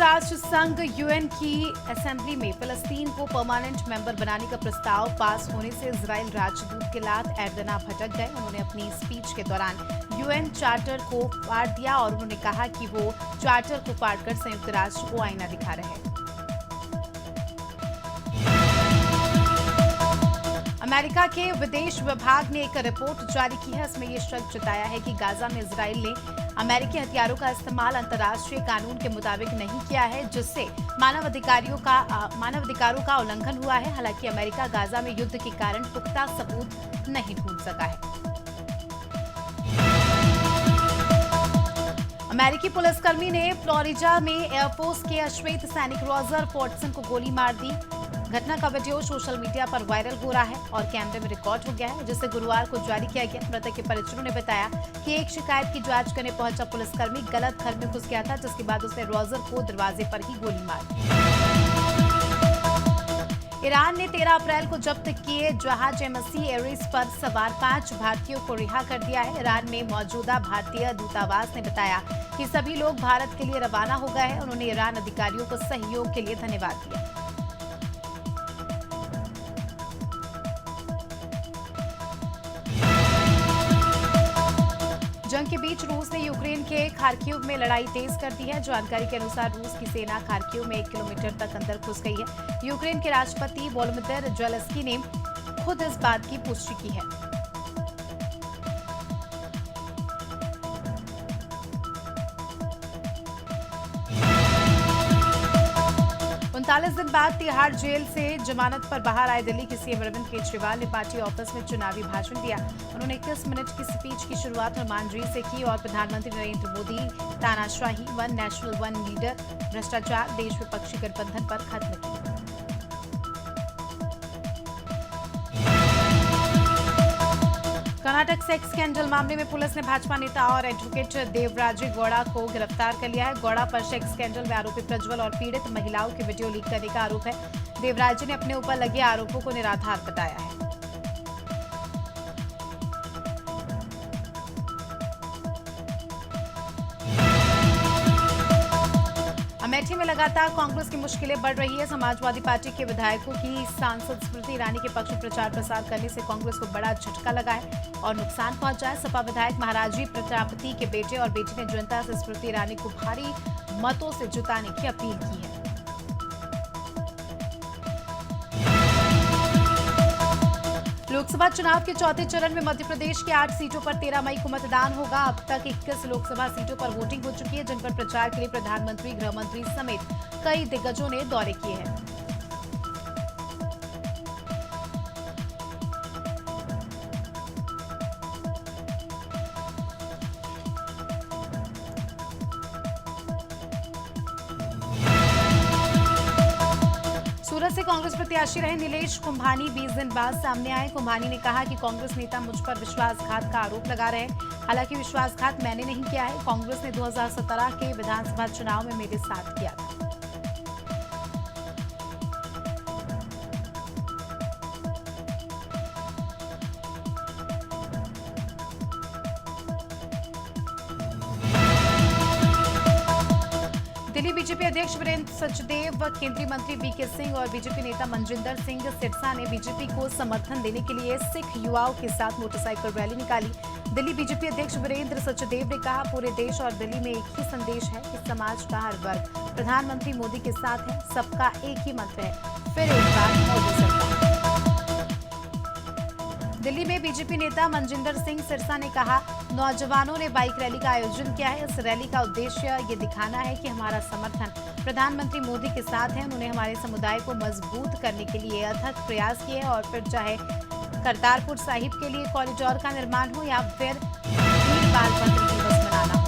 राष्ट्र संघ यूएन की असेंबली में फिलिस्तीन को परमानेंट मेंबर बनाने का प्रस्ताव पास होने से इजरायल राजदूत गिलाद एर्दना भटक गए। उन्होंने अपनी स्पीच के दौरान यूएन चार्टर को फाड़ दिया और उन्होंने कहा कि वो चार्टर को फाड़कर संयुक्त राष्ट्र को आईना दिखा रहे हैं। अमेरिका के विदेश विभाग ने एक रिपोर्ट जारी की है। इसमें यह शक जताया है कि गाजा में इजरायल ने अमेरिकी हथियारों का इस्तेमाल अंतर्राष्ट्रीय कानून के मुताबिक नहीं किया है, जिससे मानवाधिकारों का उल्लंघन हुआ है। हालांकि अमेरिका गाजा में युद्ध के कारण पुख्ता सबूत नहीं ढूंढ सका है। अमेरिकी पुलिसकर्मी ने फ्लोरिडा में एयरफोर्स के अश्वेत सैनिक रॉजर फोर्टसन को गोली मार दी। घटना का वीडियो सोशल मीडिया पर वायरल हो रहा है और कैमरे में रिकॉर्ड हो गया है, जिसे गुरुवार को जारी किया गया। मृतक के परिजनों ने बताया कि एक शिकायत की जांच करने पहुंचा पुलिसकर्मी गलत घर में घुस गया था, जिसके बाद उसने रॉजर को दरवाजे पर ही गोली मार दी। ईरान ने 13 अप्रैल को जब्त किए जहाज एमएससी एरिस पर सवार 5 भारतीयों को रिहा कर दिया है। ईरान में मौजूदा भारतीय दूतावास ने बताया कि सभी लोग भारत के लिए रवाना हो गए हैं। उन्होंने ईरान अधिकारियों को सहयोग के लिए धन्यवाद दिया। जंग के बीच रूस ने यूक्रेन के खार्किव में लड़ाई तेज कर दी है। जानकारी के अनुसार रूस की सेना खार्किव में 1 किलोमीटर तक अंदर घुस गई है। यूक्रेन के राष्ट्रपति वोलोदिमीर ज़ेलेंस्की ने खुद इस बात की पुष्टि की है। 39 दिन बाद तिहाड़ जेल से जमानत पर बाहर आए दिल्ली के सीएम अरविंद केजरीवाल ने पार्टी ऑफिस में चुनावी भाषण दिया। उन्होंने 21 मिनट की स्पीच की शुरुआत हनुमान जी से की और प्रधानमंत्री नरेंद्र मोदी, तानाशाही, वन नेशनल वन लीडर, भ्रष्टाचार, देश विपक्षी गठबंधन पर खत्म की। कर्नाटक सेक्स स्कैंडल मामले में पुलिस ने भाजपा नेता और एडवोकेट देवराजे गौड़ा को गिरफ्तार कर लिया है। गौड़ा पर सेक्स स्कैंडल में आरोपी प्रज्वल और पीड़ित महिलाओं की वीडियो लीक करने का आरोप है। देवराजे ने अपने ऊपर लगे आरोपों को निराधार बताया है। अमेठी में लगातार कांग्रेस की मुश्किलें बढ़ रही है। समाजवादी पार्टी के विधायकों की सांसद स्मृति ईरानी के पक्ष में प्रचार प्रसार करने से कांग्रेस को बड़ा झटका लगा है और नुकसान पहुंचा है। सपा विधायक महाराजी प्रजापति के बेटे और बेटी ने जनता से स्मृति ईरानी को भारी मतों से जिताने की अपील की है। लोकसभा चुनाव के चौथे चरण में मध्य प्रदेश की 8 सीटों पर 13 मई को मतदान होगा। अब तक 21 लोकसभा सीटों पर वोटिंग हो चुकी है, जिन पर प्रचार के लिए प्रधानमंत्री, गृह मंत्री समेत कई दिग्गजों ने दौरे किए हैं। सूरत से कांग्रेस प्रत्याशी रहे नीलेश कुंभानी 20 दिन बाद सामने आए। कुंभानी ने कहा कि कांग्रेस नेता मुझ पर विश्वासघात का आरोप लगा रहे हैं। हालांकि विश्वासघात मैंने नहीं किया है। कांग्रेस ने 2017 के विधानसभा चुनाव में मेरे साथ किया था। दिल्ली बीजेपी अध्यक्ष वीरेंद्र सचदेव, केंद्रीय मंत्री वीके सिंह और बीजेपी नेता मनजिंदर सिंह सिरसा ने बीजेपी को समर्थन देने के लिए सिख युवाओं के साथ मोटरसाइकिल रैली निकाली। दिल्ली बीजेपी अध्यक्ष वीरेंद्र सचदेव ने कहा, पूरे देश और दिल्ली में एक ही संदेश है कि समाज का हर वर्ग प्रधानमंत्री मोदी के साथ है। सबका एक ही मंत्र है, फिर एक बार मोदी सरकार। दिल्ली में बीजेपी नेता मनजिंदर सिंह सिरसा ने कहा, नौजवानों ने बाइक रैली का आयोजन किया है। इस रैली का उद्देश्य ये दिखाना है कि हमारा समर्थन प्रधानमंत्री मोदी के साथ है। उन्होंने हमारे समुदाय को मजबूत करने के लिए अथक प्रयास किए और फिर चाहे करतारपुर साहिब के लिए कॉरिडोर का निर्माण हो या फिर वीर बाल गणतंत्र दिवस मनाना हो।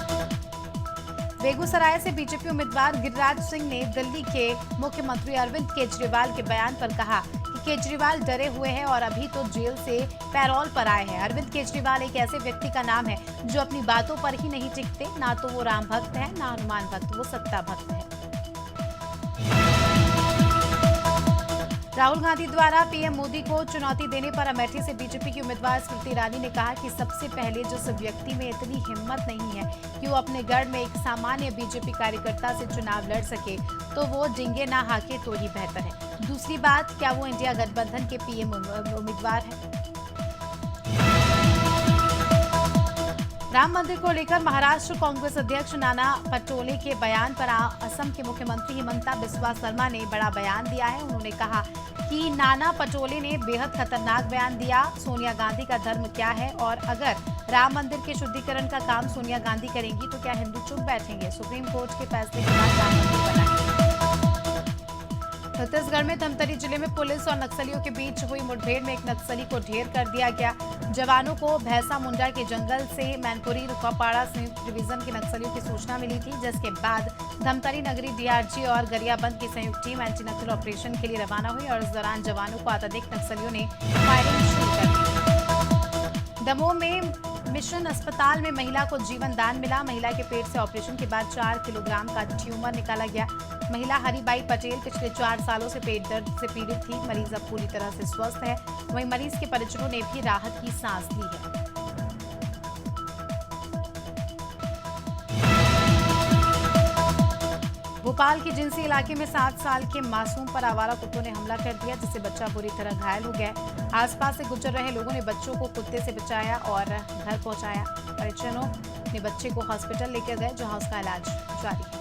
बेगूसराय से बीजेपी उम्मीदवार गिरिराज सिंह ने दिल्ली के मुख्यमंत्री अरविंद केजरीवाल के बयान पर कहा कि केजरीवाल डरे हुए हैं और अभी तो जेल से पैरोल पर आए हैं। अरविंद केजरीवाल एक ऐसे व्यक्ति का नाम है जो अपनी बातों पर ही नहीं टिकते। ना तो वो राम भक्त है, ना हनुमान भक्त, वो सत्ता भक्त है। राहुल गांधी द्वारा पीएम मोदी को चुनौती देने पर अमेठी से बीजेपी की उम्मीदवार स्मृति ईरानी ने कहा कि सबसे पहले जिस व्यक्ति में इतनी हिम्मत नहीं है कि वो अपने गढ़ में एक सामान्य बीजेपी कार्यकर्ता से चुनाव लड़ सके तो वो डिंगे ना हाके तो ही बेहतर है। दूसरी बात, क्या वो इंडिया गठबंधन के पीएम उम्मीदवार है? राम मंदिर को लेकर महाराष्ट्र कांग्रेस अध्यक्ष नाना पटोले के बयान पर असम के मुख्यमंत्री हिमंता बिस्वा शर्मा ने बड़ा बयान दिया है। उन्होंने कहा कि नाना पटोले ने बेहद खतरनाक बयान दिया। सोनिया गांधी का धर्म क्या है और अगर राम मंदिर के शुद्धिकरण का काम सोनिया गांधी करेंगी तो क्या हिंदू चुप बैठेंगे? सुप्रीम कोर्ट के फैसले के बाद राम मंदिर बना। छत्तीसगढ़ में धमतरी जिले में पुलिस और नक्सलियों के बीच हुई मुठभेड़ में एक नक्सली को ढेर कर दिया गया। जवानों को भैंसा मुंडा के जंगल से मैनपुरी रुकापाड़ा संयुक्त डिवीजन के नक्सलियों की सूचना मिली थी, जिसके बाद धमतरी नगरी डीआरजी और गरियाबंद की संयुक्त टीम एंटी नक्सल ऑपरेशन के लिए रवाना हुई और इस दौरान जवानों को आतंरिक नक्सलियों ने फायरिंग शुरू कर दी। दमोह में मिशन अस्पताल में महिला को जीवन दान मिला। महिला के पेट से ऑपरेशन के बाद 4 किलोग्राम का ट्यूमर निकाला गया। महिला हरिबाई पटेल पिछले 4 सालों से पेट दर्द से पीड़ित थी। मरीज अब पूरी तरह से स्वस्थ है। वहीं मरीज के परिजनों ने भी राहत की सांस ली है। भोपाल के जिंसी इलाके में 7 साल के मासूम पर आवारा कुत्तों ने हमला कर दिया, जिससे बच्चा बुरी तरह घायल हो गया। आसपास से गुजर रहे लोगों ने बच्चों को कुत्ते से बचाया और घर पहुंचाया। परिजनों ने बच्चे को हॉस्पिटल लेकर गए, जहां उसका इलाज जारी है।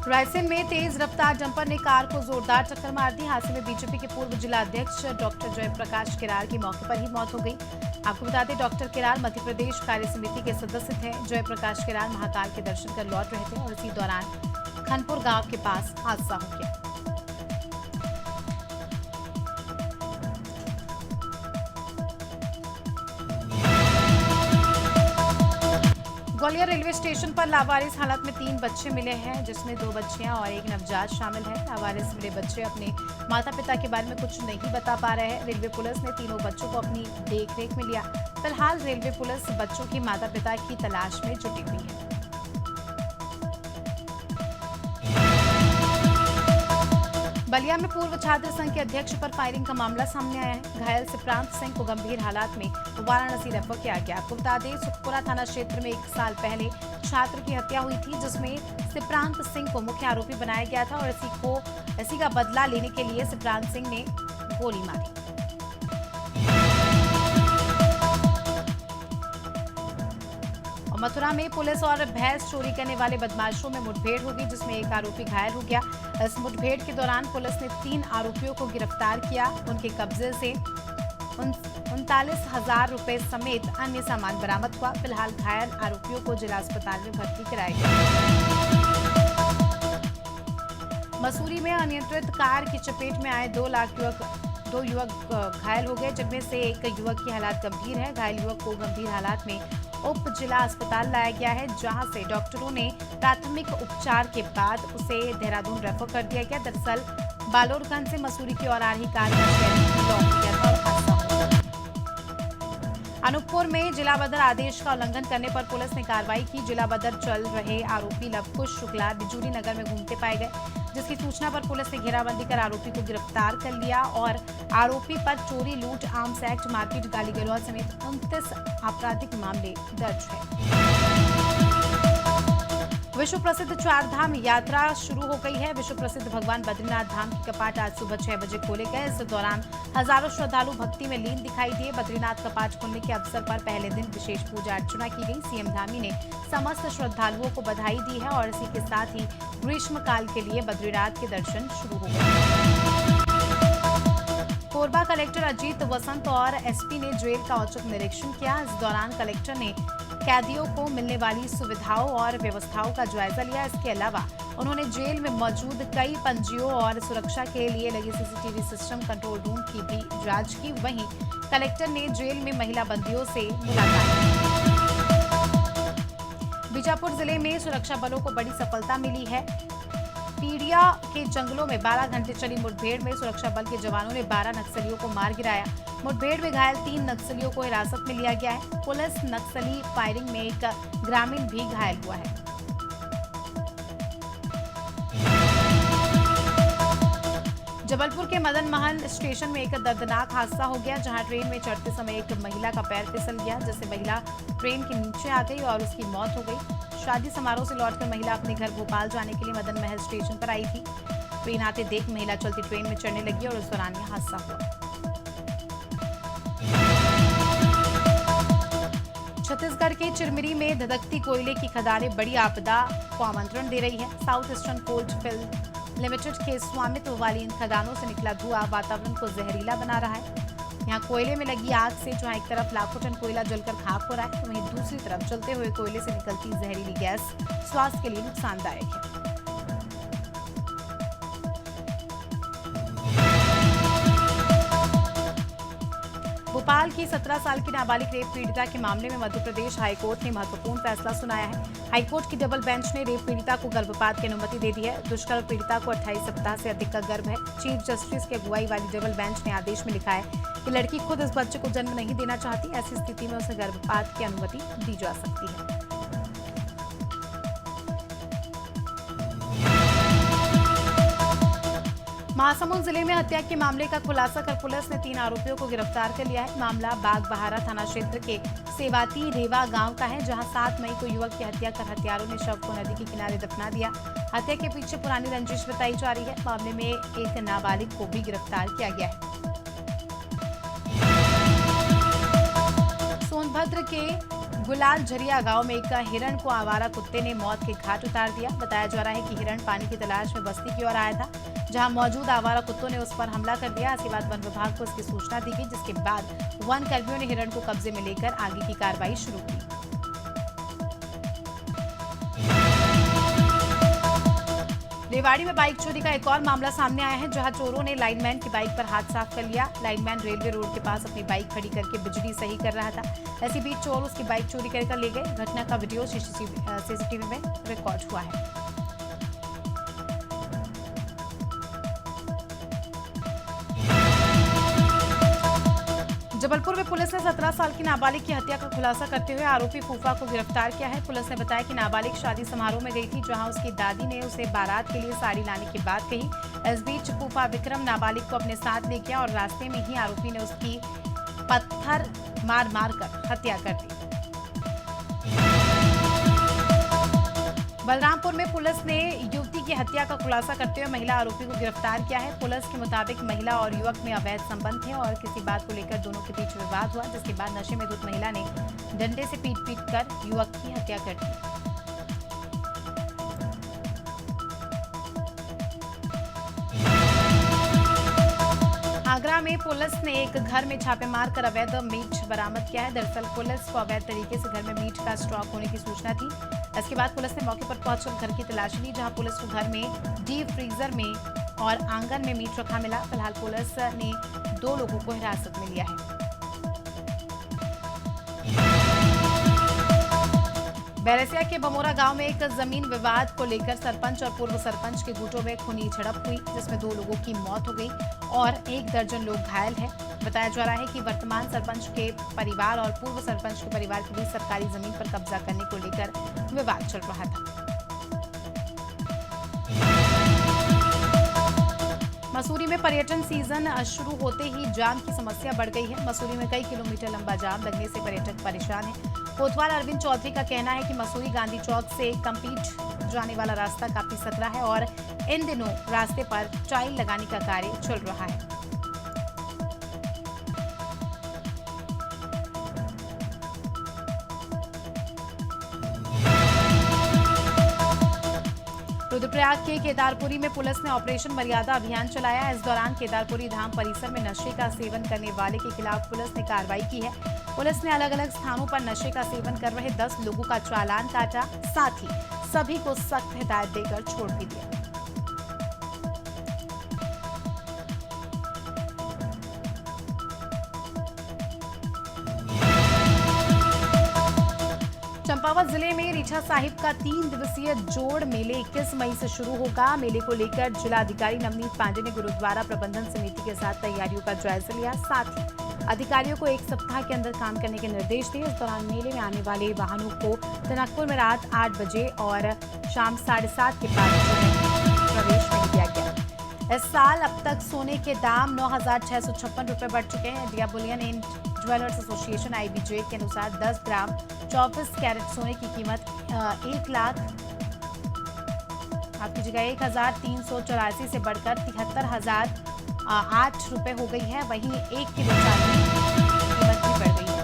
रायसेन में तेज रफ्तार डंपर ने कार को जोरदार टक्कर मार दी। हादसे में बीजेपी के पूर्व जिला अध्यक्ष डॉक्टर जयप्रकाश किरार की मौके पर ही मौत हो गई। आपको बता दें, डॉक्टर किरार मध्य प्रदेश कार्य समिति के सदस्य थे। जयप्रकाश किरार महाकाल के दर्शन कर लौट रहे थे और इसी दौरान खनपुर गांव के पास हादसा हो गया। ग्वालियर रेलवे स्टेशन पर लावारिस हालत में 3 बच्चे मिले हैं, जिसमें 2 बच्चियां और एक नवजात शामिल है। लावारिस मिले बच्चे अपने माता पिता के बारे में कुछ नहीं बता पा रहे हैं। रेलवे पुलिस ने तीनों बच्चों को अपनी देखरेख में लिया। फिलहाल रेलवे पुलिस बच्चों की माता पिता की तलाश में जुटी हुई है। बलिया में पूर्व छात्र संघ के अध्यक्ष पर फायरिंग का मामला सामने आया है। घायल सिप्रांत सिंह को गंभीर हालात में वाराणसी रेफर किया गया। आपको बता दें, सुखपुरा थाना क्षेत्र में 1 साल पहले छात्र की हत्या हुई थी, जिसमें सिप्रांत सिंह को मुख्य आरोपी बनाया गया था और इसी का बदला लेने के लिए सिप्रांत सिंह ने गोली मारी। मथुरा में पुलिस और भैंस चोरी करने वाले बदमाशों में मुठभेड़ हो गई, जिसमें एक आरोपी घायल हो गया। इस मुठभेड़ के दौरान पुलिस ने 3 आरोपियों को गिरफ्तार किया। उनके कब्जे से 39,000 रुपए समेत अन्य सामान बरामद हुआ। फिलहाल घायल आरोपियों को जिला अस्पताल में भर्ती कराया गया। मसूरी में अनियंत्रित कार की चपेट में आए 2 युवक घायल हो गए, जिनमें से एक युवक की हालत गंभीर है। घायल युवक को गंभीर हालात में उप जिला अस्पताल लाया गया है, जहां से डॉक्टरों ने प्राथमिक उपचार के बाद उसे देहरादून रेफर कर दिया गया। दरअसल बालोरगंज से मसूरी की ओर आ रही कार का स्टीयरिंग लॉक किया था और हादसा हुआ। अनूपपुर में जिला बदर आदेश का उल्लंघन करने पर पुलिस ने कार्रवाई की। जिला बदर चल रहे आरोपी लवकुश शुक्ला बिजूरी नगर में घूमते पाए गए, जिसकी सूचना पर पुलिस ने घेराबंदी कर आरोपी को गिरफ्तार कर लिया और आरोपी पर चोरी, लूट, आर्म्स एक्ट, मारपीट, गाली गलौज समेत 29 आपराधिक मामले दर्ज हैं। विश्व प्रसिद्ध 4 धाम यात्रा शुरू हो गई है। विश्व प्रसिद्ध भगवान बद्रीनाथ धाम के कपाट आज सुबह 6 बजे खोले गए। इस दौरान हजारों श्रद्धालु भक्ति में लीन दिखाई दिए। बद्रीनाथ कपाट खोलने के अवसर पर पहले दिन विशेष पूजा अर्चना की गई। सीएम धामी ने समस्त श्रद्धालुओं को बधाई दी है और इसी के साथ ही ग्रीष्म काल के लिए बद्रीनाथ के दर्शन शुरू हो गए। कोरबा कलेक्टर अजीत वसंत और एसपी ने जेल का औचक निरीक्षण किया। इस दौरान कलेक्टर ने कैदियों को मिलने वाली सुविधाओं और व्यवस्थाओं का जायजा लिया। इसके अलावा उन्होंने जेल में मौजूद कई पंजियों और सुरक्षा के लिए लगे सीसीटीवी सिस्टम, कंट्रोल रूम की भी जांच की। वहीं कलेक्टर ने जेल में महिला बंदियों से मुलाकात की। बीजापुर जिले में सुरक्षा बलों को बड़ी सफलता मिली है। पीड़िया के जंगलों में 12 घंटे चली मुठभेड़ में सुरक्षा बल के जवानों ने 12 नक्सलियों को मार गिराया। मुठभेड़ में घायल 3 नक्सलियों को हिरासत में लिया गया है। पुलिस नक्सली फायरिंग में एक ग्रामीण भी घायल हुआ है। जबलपुर के मदन महल स्टेशन में एक दर्दनाक हादसा हो गया, जहां ट्रेन में चढ़ते समय एक महिला का पैर फिसल गया, जिससे महिला ट्रेन के नीचे आ गई और उसकी मौत हो गई। शादी समारोह से लौटकर महिला अपने घर भोपाल जाने के लिए मदन महल स्टेशन पर आई थी। ट्रेन आते देख महिला चलती ट्रेन में चढ़ने लगी और उस दौरान यह हादसा हुआ। छत्तीसगढ़ के चिरमिरी में धधकती कोयले की खदानें बड़ी आपदा को आमंत्रण दे रही है। South Eastern Coal Field Limited के स्वामित्व वाली इन खदानों से निकला धुआं वातावरण को जहरीला बना रहा है। यहाँ कोयले में लगी आग से जहाँ एक तरफ लाखों टन कोयला जलकर खाक हो रहा है, तो वहीं दूसरी तरफ जलते हुए कोयले से निकलती जहरीली गैस स्वास्थ्य के लिए नुकसानदायक है। भोपाल की 17 साल की नाबालिग रेप पीड़िता के मामले में मध्य प्रदेश हाईकोर्ट ने महत्वपूर्ण फैसला सुनाया है। हाईकोर्ट की डबल बेंच ने रेप पीड़िता को गर्भपात की अनुमति दे दी है। दुष्कर्म पीड़िता को 28 सप्ताह से अधिक का गर्भ है। चीफ जस्टिस की अगुवाई वाली डबल बेंच ने आदेश में लिखा है कि लड़की खुद इस बच्चे को जन्म नहीं देना चाहती, ऐसी स्थिति में उसे गर्भपात की अनुमति दी जा सकती है। महासमुंद जिले में हत्या के मामले का खुलासा कर पुलिस ने 3 आरोपियों को गिरफ्तार कर लिया है। मामला बागबहारा थाना क्षेत्र के सेवाती रेवा गांव का है, जहां 7 मई को युवक की हत्या कर हत्यारों ने शव को नदी के किनारे दफना दिया। हत्या के पीछे पुरानी रंजिश बताई जा रही है। मामले में एक नाबालिग को भी गिरफ्तार किया गया है। सोनभद्र के गुलाल झरिया गांव में एक हिरण को आवारा कुत्ते ने मौत के घाट उतार दिया। बताया जा रहा है कि हिरण पानी की तलाश में बस्ती की ओर आया था, जहां मौजूद आवारा कुत्तों ने उस पर हमला कर दिया। इसके बाद वन विभाग को इसकी सूचना दी गई, जिसके बाद वन कर्मियों ने हिरण को कब्जे में लेकर आगे की कार्रवाई शुरू की। रेवाड़ी में बाइक चोरी का एक और मामला सामने आया है, जहां चोरों ने लाइनमैन की बाइक पर हाथ साफ कर लिया। लाइनमैन रेलवे रोड के पास अपनी बाइक खड़ी करके बिजली सही कर रहा था। ऐसी बीच चोर उसकी बाइक चोरी कर ले गए। घटना का वीडियो सीसीटीवी में रिकॉर्ड हुआ है। जबलपुर में पुलिस ने 17 साल की नाबालिग की हत्या का खुलासा करते हुए आरोपी फूफा को गिरफ्तार किया है। पुलिस ने बताया कि नाबालिग शादी समारोह में गई थी, जहां उसकी दादी ने उसे बारात के लिए साड़ी लाने की बात कही। इस बीच फूफा विक्रम नाबालिग को अपने साथ ले गया और रास्ते में ही आरोपी ने उसकी पत्थर मार कर हत्या कर दी। बलरामपुर में पुलिस ने युवती की हत्या का खुलासा करते हुए महिला आरोपी को गिरफ्तार किया है। पुलिस के मुताबिक महिला और युवक में अवैध संबंध थे और किसी बात को लेकर दोनों के बीच विवाद हुआ, जिसके बाद नशे में धुत महिला ने डंडे से पीट कर युवक की हत्या कर दी। आगरा में पुलिस ने एक घर में छापेमार कर अवैध मीट बरामद किया है। दरअसल पुलिस को अवैध तरीके से घर में मीट का स्टॉक होने की सूचना थी। इसके बाद पुलिस ने मौके पर पहुंचकर घर की तलाशी ली, जहां पुलिस को घर में डीप फ्रीजर में और आंगन में मीट रखा मिला। फिलहाल पुलिस ने 2 लोगों को हिरासत में लिया है। बैरसिया के बमोरा गांव में एक जमीन विवाद को लेकर सरपंच और पूर्व सरपंच के गुटों में खूनी झड़प हुई, जिसमें 2 लोगों की मौत हो गई और 1 दर्जन लोग घायल हैं। बताया जा रहा है कि वर्तमान सरपंच के परिवार और पूर्व सरपंच के परिवार के बीच सरकारी जमीन पर कब्जा करने को लेकर विवाद चल रहा था। मसूरी में पर्यटन सीजन शुरू होते ही जाम की समस्या बढ़ गई है। मसूरी में कई किलोमीटर लंबा जाम लगने से पर्यटक परेशान हैं। कोतवाल अरविंद चौधरी का कहना है कि मसूरी गांधी चौक से कंपीट जाने वाला रास्ता काफी सकरा है और इन दिनों रास्ते पर टाइल लगाने का कार्य चल रहा है। रुद्रप्रयाग के केदारपुरी में पुलिस ने ऑपरेशन मर्यादा अभियान चलाया। इस दौरान केदारपुरी धाम परिसर में नशे का सेवन करने वाले के खिलाफ पुलिस ने कार्रवाई की है। पुलिस ने अलग अलग स्थानों पर नशे का सेवन कर रहे 10 लोगों का चालान काटा, साथ ही सभी को सख्त हिदायत देकर छोड़ भी दिया। चंपावत चंपावत जिले में रीठा साहिब का 3 दिवसीय जोड़ मेले 21 मई से शुरू होगा। मेले को लेकर जिलाधिकारी नवनीत पांडे ने गुरुद्वारा प्रबंधन समिति के साथ तैयारियों का जायजा लिया। साथ ही अधिकारियों को 1 सप्ताह के अंदर काम करने के निर्देश दिए। इस दौरान मेले में आने वाले वाहनों को टनकपुर में रात 8 बजे और शाम 7:30 के बाद प्रवेश नहीं दिया गया। इस साल अब तक सोने के दाम 9,656 रुपए बढ़ चुके हैं। India Boolean and jewellers association IBJ के अनुसार 10 ग्राम 24 कैरेट सोने की कीमत 1,384 से बढ़कर 73,008 रुपए हो गई है। वहीं 1 किलो चांदी की कीमत भी बढ़ गई है।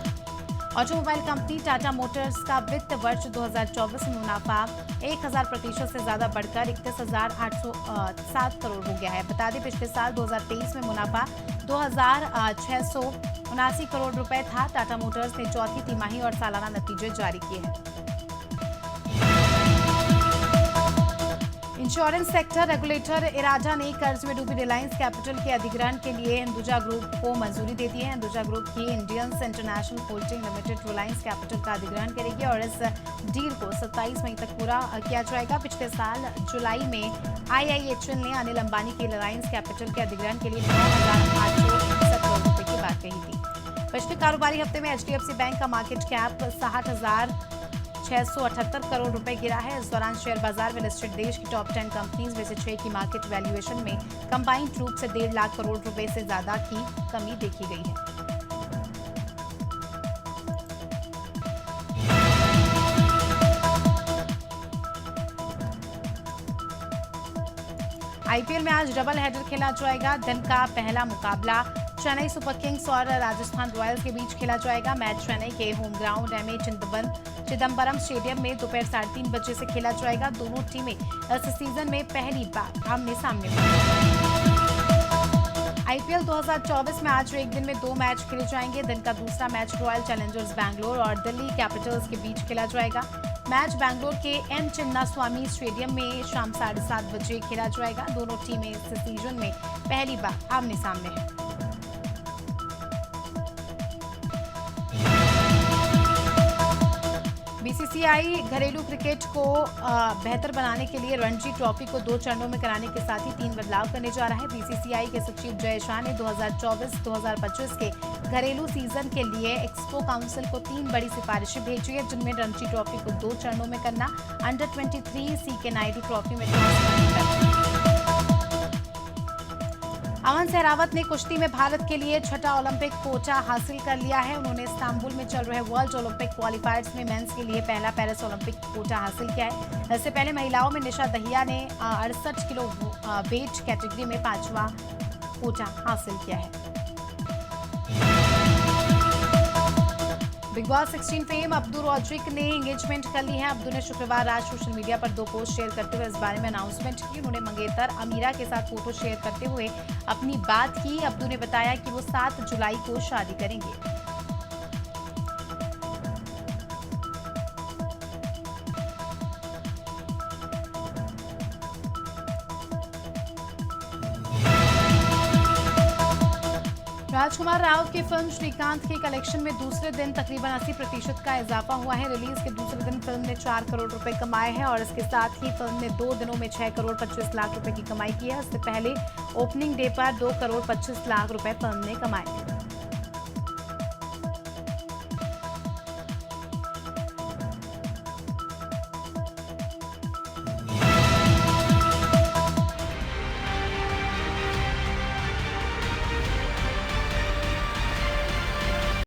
ऑटोमोबाइल कंपनी टाटा मोटर्स का वित्त वर्ष 2024 में मुनाफा 1,000% से ज्यादा बढ़कर 31,807 करोड़ हो गया है। बता दें पिछले साल 2023 में मुनाफा 2,679 करोड़ रुपए था। टाटा मोटर्स ने चौथी तिमाही और सालाना नतीजे जारी किए हैं। इंश्योरेंस सेक्टर रेगुलेटर इराडा ने कर्ज में डूबी रिलायंस कैपिटल के अधिग्रहण के लिए हिंदुजा ग्रुप को मंजूरी दे दी है। हिंदुजा ग्रुप की Indians international holding limited Reliance capital का अधिग्रहण करेगी और इस डील को 27 मई तक पूरा किया जाएगा। पिछले साल जुलाई में IIHL ने अनिल अंबानी के रिलायंस कैपिटल के अधिग्रहण के लिए 9,860 करोड़ रुपए की बात कही थी। पिछले कारोबारी हफ्ते में HDFC बैंक का मार्केट कैप 60,678 करोड़ रुपए गिरा है। इस दौरान शेयर बाजार में लिस्टेड देश की टॉप 10 कंपनीज में से 6 की मार्केट वैल्यूएशन में कंबाइंड रूप से 1.5 लाख करोड़ रुपए से ज्यादा की कमी देखी गई है। IPL में आज डबल हेडर खेला जाएगा। दिन का पहला मुकाबला चेन्नई सुपर किंग्स और राजस्थान रॉयल्स के बीच खेला जाएगा। मैच चेन्नई के home ground MA Chidambaram stadium में दोपहर 3:30 बजे से खेला जाएगा। दोनों टीमें इस सीजन में पहली बार आमने सामने IPL 2024 में आज एक दिन में 2 मैच खेले जाएंगे। दिन का दूसरा मैच रॉयल चैलेंजर्स बैंगलोर और दिल्ली कैपिटल्स के बीच खेला जाएगा। मैच बैंगलोर के एम चिन्नास्वामी स्टेडियम में शाम 7:30 बजे खेला जाएगा। दोनों टीमें इस सीजन में पहली बार आमने सामने हैं। BCCI घरेलू क्रिकेट को बेहतर बनाने के लिए रणजी ट्रॉफी को 2 चरणों में कराने के साथ ही 3 बदलाव करने जा रहा है। BCCI के सचिव जय शाह ने 2024-2025 के घरेलू सीजन के लिए एक्सपो काउंसिल को 3 बड़ी सिफारिशें भेजी है, जिनमें रणजी ट्रॉफी को 2 चरणों में करना, अंडर 23 CK नायडू ट्रॉफी में अमन सहरावत ने कुश्ती में भारत के लिए 6ठा ओलंपिक कोटा हासिल कर लिया है। उन्होंने इस्तांबुल में चल रहे वर्ल्ड ओलंपिक क्वालिफायर्स में मेंस के लिए पहला पेरिस ओलंपिक कोटा हासिल किया है। इससे पहले महिलाओं में निशा दहिया ने 68 किलो वेट कैटेगरी में 5वां कोटा हासिल किया है। Big boss 16 fame Abdu Rodrick ने एंगेजमेंट कर ली है। अब्दू ने शुक्रवार रात सोशल मीडिया पर 2 पोस्ट शेयर करते हुए इस बारे में अनाउंसमेंट की। उन्होंने मंगेतर अमीरा के साथ फोटो शेयर करते हुए अपनी बात की। अब्दू ने बताया कि वो 7 जुलाई को शादी करेंगे। राजकुमार राव की फिल्म श्रीकांत के कलेक्शन में दूसरे दिन तकरीबन 80% का इजाफा हुआ है। रिलीज के दूसरे दिन फिल्म ने 4 करोड़ रुपए कमाए हैं और इसके साथ ही फिल्म ने 2 दिनों में 6 करोड़ 25 लाख रुपए की कमाई की है। इससे पहले ओपनिंग डे पर 2 करोड़ 25 लाख रुपए फिल्म ने कमाए थे।